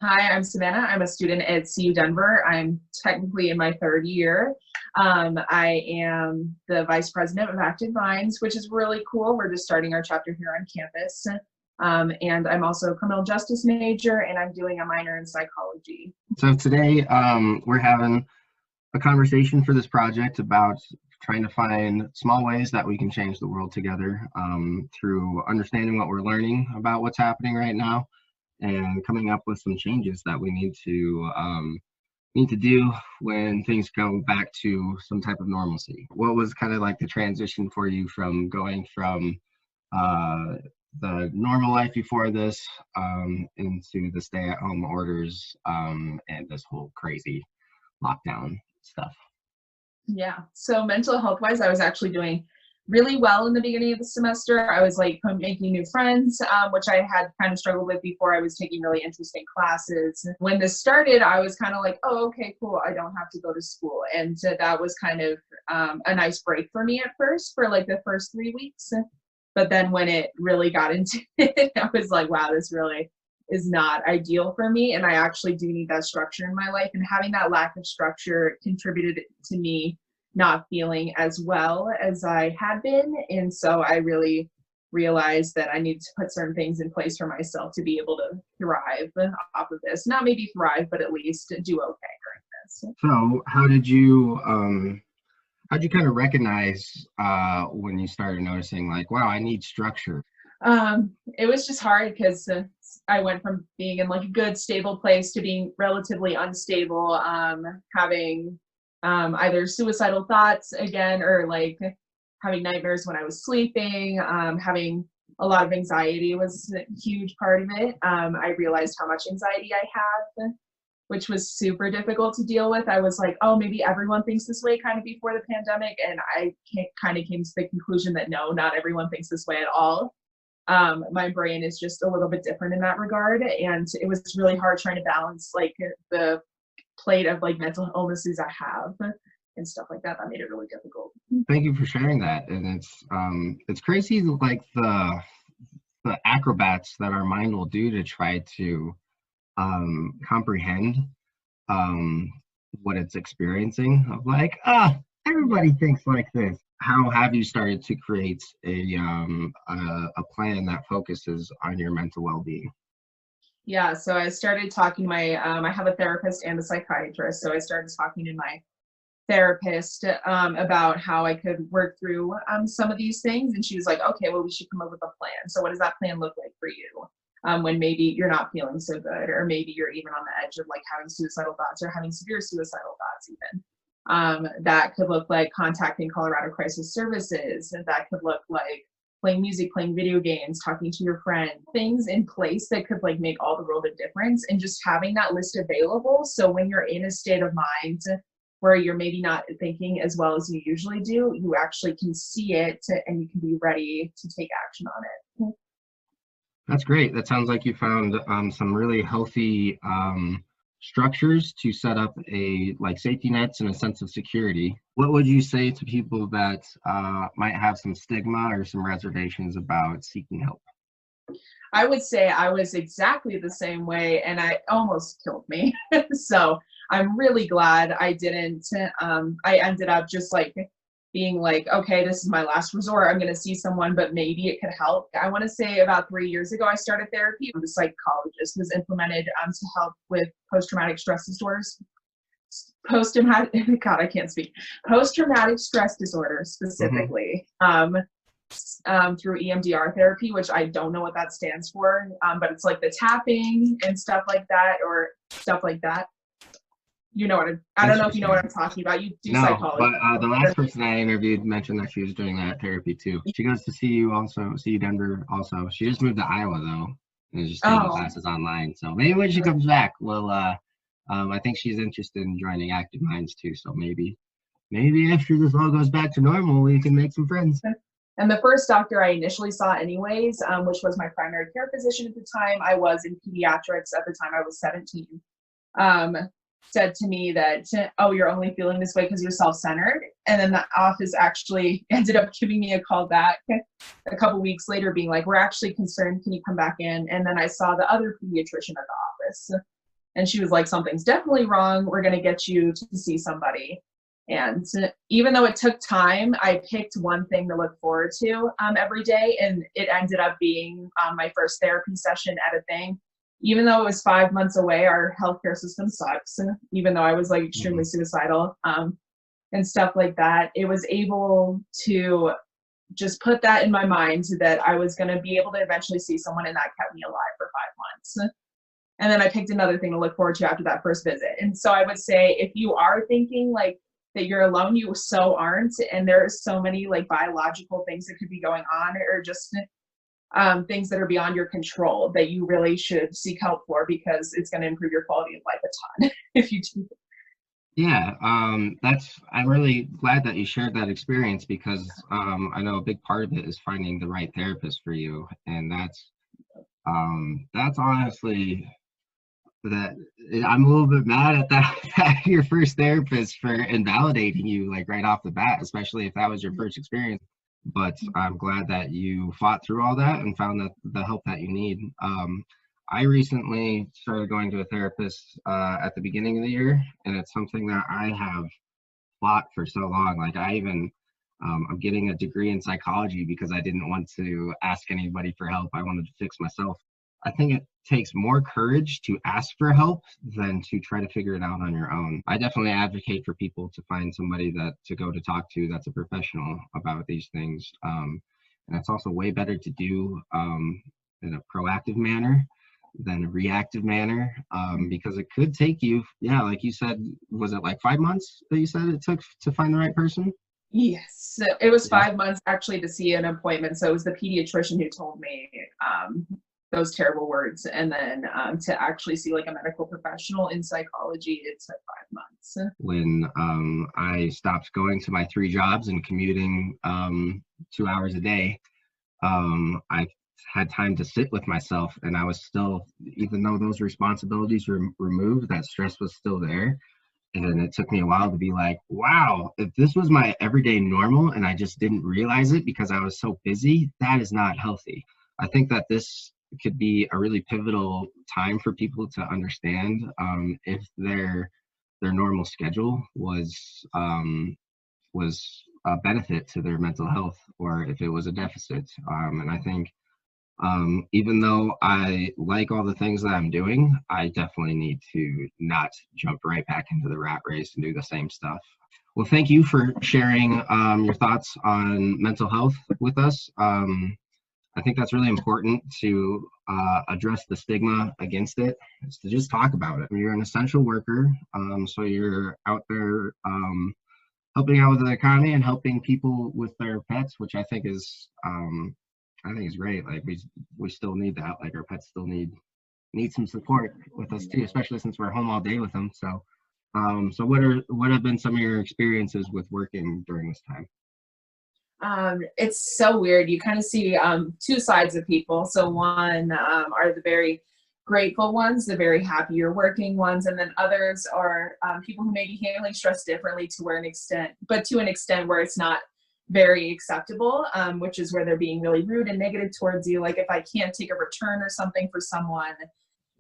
Hi, I'm Savannah. I'm a student at CU Denver. I'm technically in my third year. I am the vice president of Active Minds, which is really cool. We're just starting our chapter here on campus. And I'm also a criminal justice major, and I'm doing a minor in psychology. So today we're having a conversation for this project about trying to find small ways that we can change the world together through understanding what we're learning about what's happening right now and coming up with some changes that we need to do when things go back to some type of normalcy. What was kind of like the transition for you from going from the normal life before this into the stay-at-home orders and this whole crazy lockdown stuff? Yeah, so mental health wise, I was actually doing really well in the beginning of the semester. I was like making new friends, which I had kind of struggled with before. I was taking really interesting classes. When this started, I was kind of like, oh, okay, cool. I don't have to go to school. And so that was kind of a nice break for me at first for like the first 3 weeks. But then when it really got into it, I was like, wow, this really is not ideal for me. And I actually do need that structure in my life. And having that lack of structure contributed to me not feeling as well as I had been. And so I really realized that I needed to put certain things in place for myself to be able to thrive off of this. Not maybe thrive, but at least do okay during this. So how'd you kind of recognize when you started noticing like, wow, I need structure? It was just hard because I went from being in like a good stable place to being relatively unstable, having either suicidal thoughts again, or like having nightmares when I was sleeping, having a lot of anxiety was a huge part of it. I realized how much anxiety I have, which was super difficult to deal with. I was like, oh, maybe everyone thinks this way kind of before the pandemic. And I kind of came to the conclusion that no, not everyone thinks this way at all. My brain is just a little bit different in that regard. And it was really hard trying to balance like the plate of like mental illnesses I have and stuff like that. That made it really difficult. Thank you for sharing that. And it's crazy like the acrobats that our mind will do to try to comprehend what it's experiencing of like, everybody thinks like this. How have you started to create a plan that focuses on your mental well-being? Yeah, so I started talking to my, I have a therapist and a psychiatrist. So I started talking to my therapist about how I could work through some of these things. And she was like, okay, well, we should come up with a plan. So what does that plan look like for you when maybe you're not feeling so good, or maybe you're even on the edge of like having suicidal thoughts or having severe suicidal thoughts even. That could look like contacting Colorado Crisis Services. And that could look like playing music, playing video games, talking to your friend, things in place that could like make all the world of difference, and just having that list available. So when you're in a state of mind where you're maybe not thinking as well as you usually do, you actually can see it and you can be ready to take action on it. That's great. That sounds like you found some really healthy structures to set up a like safety nets and a sense of security. What would you say to people that might have some stigma or some reservations about seeking help? I would say I was exactly the same way, and it almost killed me. So I'm really glad I didn't. I ended up just like being like, okay, this is my last resort. I'm going to see someone, but maybe it could help. I want to say about 3 years ago, I started therapy. The psychologist was implemented to help with post-traumatic stress disorders. Post-traumatic, God, I can't speak. Post-traumatic stress disorder specifically. Through EMDR therapy, which I don't know what that stands for, but it's like the tapping and stuff like that, or stuff like that. You know what I don't know if you know what I'm talking about. You do psychology. But the last person I interviewed mentioned that she was doing that therapy too. She goes to CU Denver also. She just moved to Iowa though, and is just taking classes online. So maybe when she comes back, we'll I think she's interested in joining Active Minds too. So maybe after this all goes back to normal, we can make some friends. And the first doctor I initially saw anyways, which was my primary care physician at the time, I was in pediatrics at the time, I was 17, said to me that, oh, you're only feeling this way because you're self-centered. And then the office actually ended up giving me a call back a couple weeks later being like, we're actually concerned, can you come back in? And then I saw the other pediatrician at the office. And she was like, something's definitely wrong. We're going to get you to see somebody. And even though it took time, I picked one thing to look forward to every day. And it ended up being my first therapy session at a thing. Even though it was 5 months away, our healthcare system sucks. Even though I was like extremely suicidal and stuff like that, it was able to just put that in my mind that I was going to be able to eventually see someone, and that kept me alive for 5 months. And then I picked another thing to look forward to after that first visit. And so I would say, if you are thinking like that you're alone, you so aren't. And there's so many like biological things that could be going on, or just things that are beyond your control, that you really should seek help for, because it's going to improve your quality of life a ton if you do. Yeah, I'm really glad that you shared that experience, because I know a big part of it is finding the right therapist for you. And that's honestly, that I'm a little bit mad at that your first therapist for invalidating you like right off the bat, especially if that was your first experience. But I'm glad that you fought through all that and found the help that you need. I recently started going to a therapist at the beginning of the year, and it's something that I have fought for so long. Like I'm getting a degree in psychology because I didn't want to ask anybody for help. I wanted to fix myself. I think it takes more courage to ask for help than to try to figure it out on your own. I definitely advocate for people to find somebody to go to talk to that's a professional about these things. And it's also way better to do in a proactive manner than a reactive manner, because it could take you, yeah, like you said, was it like 5 months that you said it took to find the right person? Yes, so it was 5 months actually to see an appointment. So it was the pediatrician who told me those terrible words, and then to actually see like a medical professional in psychology, it took 5 months. When I stopped going to my 3 jobs and commuting 2 hours a day, I had time to sit with myself, and I was still, even though those responsibilities were removed, that stress was still there. And it took me a while to be like, wow, if this was my everyday normal and I just didn't realize it because I was so busy, that is not healthy. I think that this could be a really pivotal time for people to understand if their normal schedule was a benefit to their mental health, or if it was a deficit. And I think even though I like all the things that I'm doing, I definitely need to not jump right back into the rat race and do the same stuff. Well, thank you for sharing your thoughts on mental health with us. I think that's really important to address the stigma against it, is to just talk about it. You're an essential worker, so you're out there helping out with the economy and helping people with their pets, which I think is great. Like we still need that. Like our pets still need some support with us too, especially since we're home all day with them. So so what have been some of your experiences with working during this time? It's so weird. You kind of see two sides of people. So one are the very grateful ones, the very happy you're working ones, and then others are people who may be handling stress differently to an extent where it's not very acceptable, which is where they're being really rude and negative towards you. Like if I can't take a return or something for someone,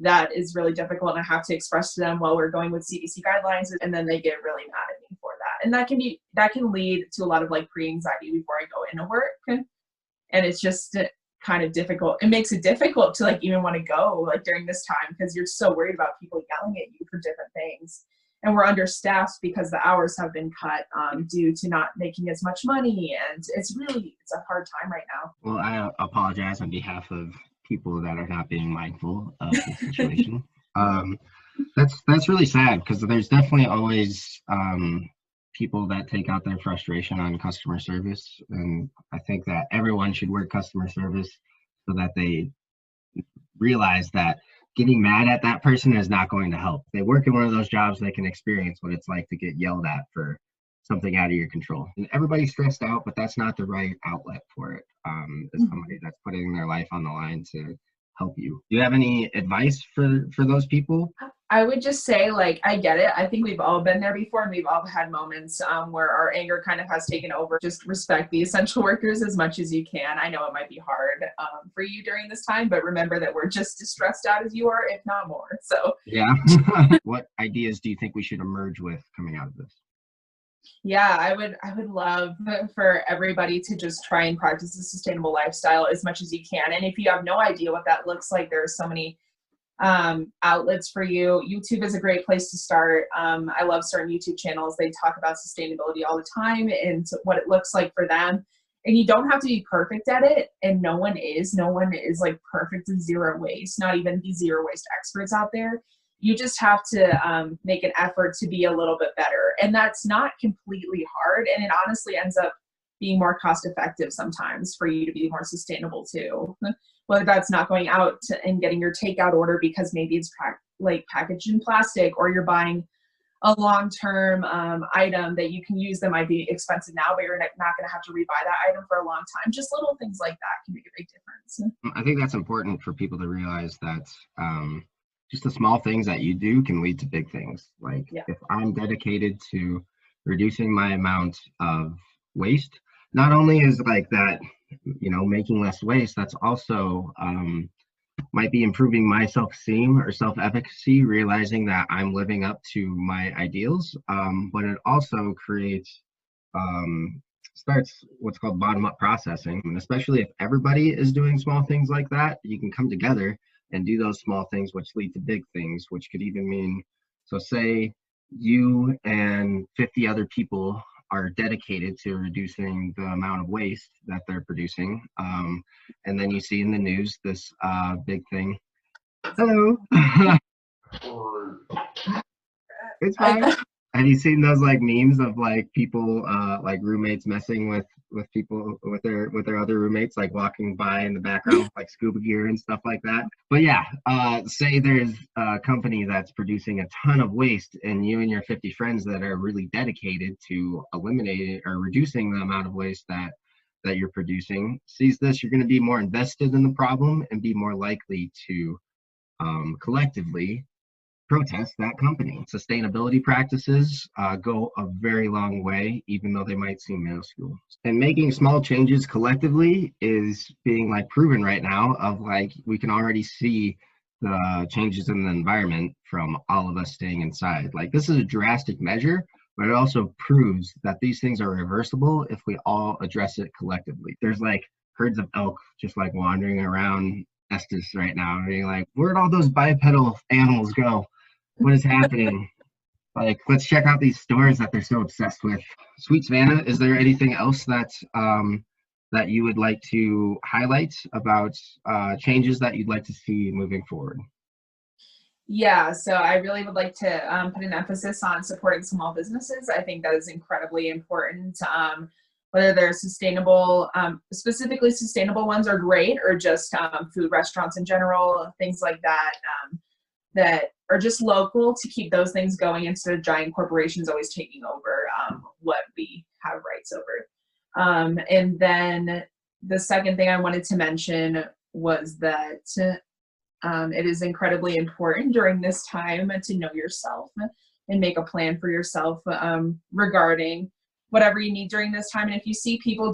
that is really difficult, and I have to express to them, well, we're going with CDC guidelines, and then they get really mad at me for that. And that can lead to a lot of like pre-anxiety before I go into work. And it's just kind of difficult. It makes it difficult to like even want to go like during this time, because you're so worried about people yelling at you for different things. And we're understaffed because the hours have been cut due to not making as much money. And it's a hard time right now. Well, I apologize on behalf of people that are not being mindful of the situation. That's really sad, because there's definitely always people that take out their frustration on customer service. And I think that everyone should work customer service so that they realize that getting mad at that person is not going to help. They work in one of those jobs, they can experience what it's like to get yelled at for something out of your control. And everybody's stressed out, but that's not the right outlet for it. As somebody that's putting their life on the line to help you. Do you have any advice for those people? I would just say, like, I get it. I think we've all been there before, and we've all had moments where our anger kind of has taken over. Just respect the essential workers as much as you can. I know it might be hard for you during this time, but remember that we're just as stressed out as you are, if not more. So Yeah. What ideas do you think we should emerge with coming out of this? yeah, I would love for everybody to just try and practice a sustainable lifestyle as much as you can. And if you have no idea what that looks like, there are so many outlets for you. YouTube is a great place to start. I love certain YouTube channels. They talk about sustainability all the time and what it looks like for them. And you don't have to be perfect at it. And no one is. No one is like perfect in zero waste, not even the zero waste experts out there. You just have to make an effort to be a little bit better. And that's not completely hard. And it honestly ends up being more cost effective sometimes for you to be more sustainable too. Whether that's not going out and getting your takeout order because maybe it's like packaged in plastic, or you're buying a long-term item that you can use that might be expensive now, but you're not going to have to rebuy that item for a long time. Just little things like that can make a big difference. I think that's important for people to realize that just the small things that you do can lead to big things. Like Yeah. if I'm dedicated to reducing my amount of waste, not only is like that, making less waste, that's also might be improving my self-esteem or self-efficacy, realizing that I'm living up to my ideals. But it also creates, starts what's called bottom-up processing. And especially if everybody is doing small things like that, you can come together and do those small things, which lead to big things, which could even mean, so say you and 50 other people are dedicated to reducing the amount of waste that they're producing. And then you see in the news this big thing. Hello. It's fine. Have you seen those like memes of like people like roommates messing with people with their other roommates, like walking by in the background with like scuba gear and stuff like that? But yeah, say there's a company that's producing a ton of waste, and you and your 50 friends that are really dedicated to eliminating or reducing the amount of waste that you're producing sees this, you're going to be more invested in the problem and be more likely to collectively protest that company. Sustainability practices go a very long way, even though they might seem minuscule. And making small changes collectively is being like proven right now, of like we can already see the changes in the environment from all of us staying inside. Like this is a drastic measure, but it also proves that these things are reversible if we all address it collectively. There's like herds of elk just like wandering around Estes right now, and you're like, where'd all those bipedal animals go? What is happening? Like, let's check out these stores that they're so obsessed with. Sweet Savannah, is there anything else that you would like to highlight about changes that you'd like to see moving forward? Yeah, so I really would like to put an emphasis on supporting small businesses. I think that is incredibly important. Whether they're sustainable, specifically sustainable ones are great, or just food restaurants in general, things like that, that are just local, to keep those things going instead of giant corporations always taking over what we have rights over. And then the second thing I wanted to mention was that it is incredibly important during this time to know yourself and make a plan for yourself regarding whatever you need during this time. And if you see people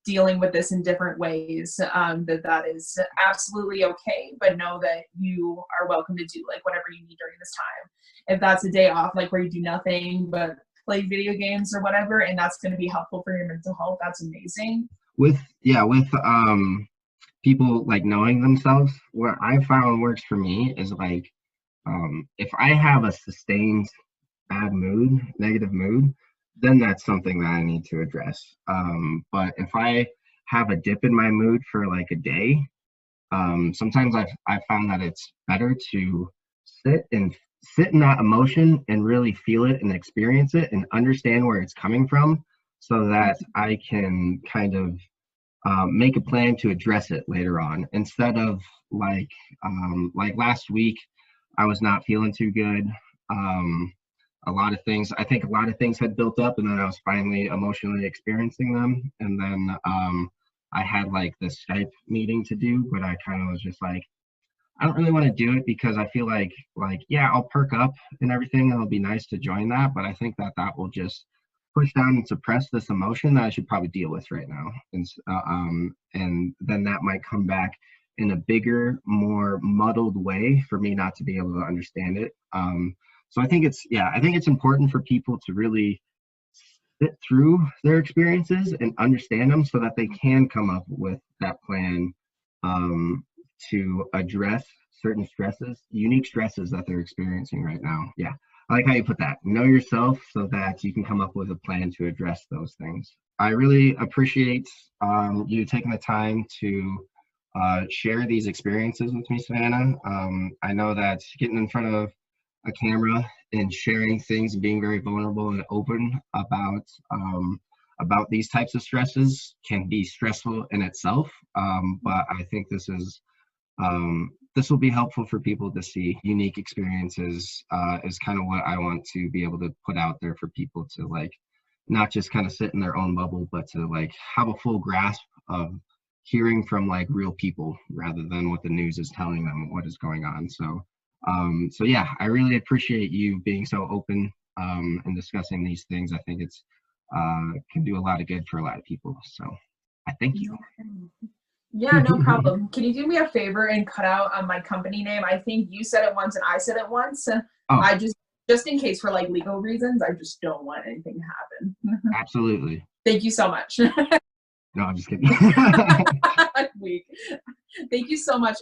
dealing with this in different ways, that is absolutely okay, but know that you are welcome to do like whatever you need during this time. If that's a day off, like where you do nothing but play video games or whatever, and that's going to be helpful for your mental health, that's amazing. With people like knowing themselves, what I found works for me is like if I have a sustained bad mood, negative mood, then that's something that I need to address. But if I have a dip in my mood for like a day, sometimes I've found that it's better to sit in that emotion and really feel it and experience it and understand where it's coming from, so that I can kind of make a plan to address it later on, instead of like last week I was not feeling too good. I think a lot of things had built up, and then I was finally emotionally experiencing them. And then I had like this Skype meeting to do, but I kind of was just like, I don't really want to do it because I feel like yeah, I'll perk up and everything, and it'll be nice to join that, but I think that that will just push down and suppress this emotion that I should probably deal with right now, and then that might come back in a bigger, more muddled way for me not to be able to understand it. So I think it's important for people to really sit through their experiences and understand them so that they can come up with that plan, um, to address certain stresses, unique stresses that they're experiencing right now. Yeah, I like how you put that. Know yourself so that you can come up with a plan to address those things. I really appreciate you taking the time to share these experiences with me, Savannah. I know that getting in front of a camera and sharing things and being very vulnerable and open about these types of stresses can be stressful in itself. But I think this will be helpful for people to see unique experiences, is kind of what I want to be able to put out there for people to like not just kind of sit in their own bubble, but to like have a full grasp of hearing from like real people rather than what the news is telling them what is going on. So yeah, I really appreciate you being so open, and discussing these things. I think it's can do a lot of good for a lot of people. So I thank you. Yeah, no problem. Can you do me a favor and cut out my company name? I think you said it once and I said it once. Oh, I just in case for like legal reasons, I just don't want anything to happen. absolutely. Thank you so much. No, I'm just kidding. Weak. Thank you so much.